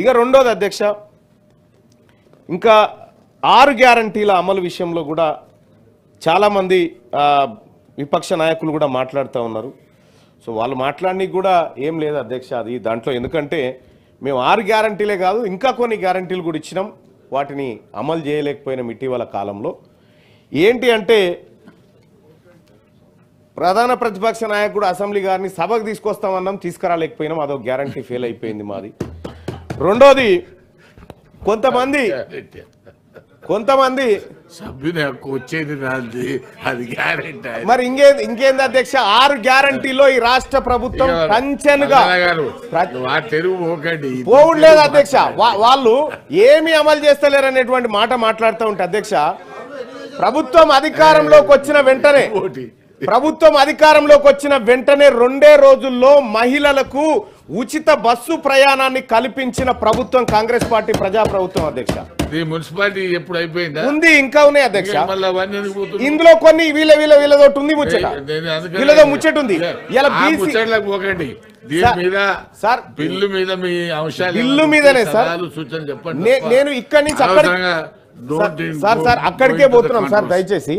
ఇక రెండోది అధ్యక్ష, ఇంకా 6 గ్యారంటీల అమలు విషయంలో కూడా చాలామంది విపక్ష నాయకులు కూడా మాట్లాడుతూ ఉన్నారు. సో వాళ్ళు మాట్లాడడానికి కూడా ఏం లేదు అధ్యక్ష అది దాంట్లో. ఎందుకంటే మేము 6 గ్యారంటీలే కాదు ఇంకా కొన్ని గ్యారంటీలు కూడా ఇచ్చినాం, వాటిని అమలు చేయలేకపోయినాం ఇటీవల కాలంలో. ఏంటి అంటే ప్రధాన ప్రతిపక్ష నాయకుడు అసెంబ్లీ గారిని సభకు తీసుకొస్తామన్నాం, తీసుకురాలేకపోయినాం, అదొక గ్యారంటీ ఫెయిల్ అయిపోయింది మాది. రెండోది కొంతమంది సభ్యుని హక్కు వచ్చేది అది గ్యారెంటీ. మరి ఇంకేంది అధ్యక్ష, 6 గ్యారంటీలో ఈ రాష్ట్ర ప్రభుత్వం కంచెనుగా పోవులేదు అధ్యక్ష. వాళ్ళు ఏమి అమలు చేస్తలేరు అనేటువంటి మాట మాట్లాడుతూ ఉంటే అధ్యక్ష, ప్రభుత్వం అధికారంలోకి వచ్చిన వెంటనే 2 రోజుల్లో మహిళలకు ఉచిత బస్సు ప్రయాణాన్ని కల్పించిన ప్రభుత్వం కాంగ్రెస్ పార్టీ ప్రజాప్రభుత్వం అధ్యక్ష. మున్సిపాలిటీ ఎప్పుడు అయిపోయిందా? ఉంది, ఇంకా ఉన్నాయి అధ్యక్ష. ఇందులో కొన్ని వీళ్ళతోటి ఉంది ముచ్చట, వీళ్ళతో ముచ్చట ఉంది. పోకండి దీని మీద సార్, బిల్లు మీద మీ అంశాలు బిల్లు మీదనే సార్ చెప్పండి. నేను ఇక్కడి నుంచి అక్కడికే పోతున్నాం సార్. దయచేసి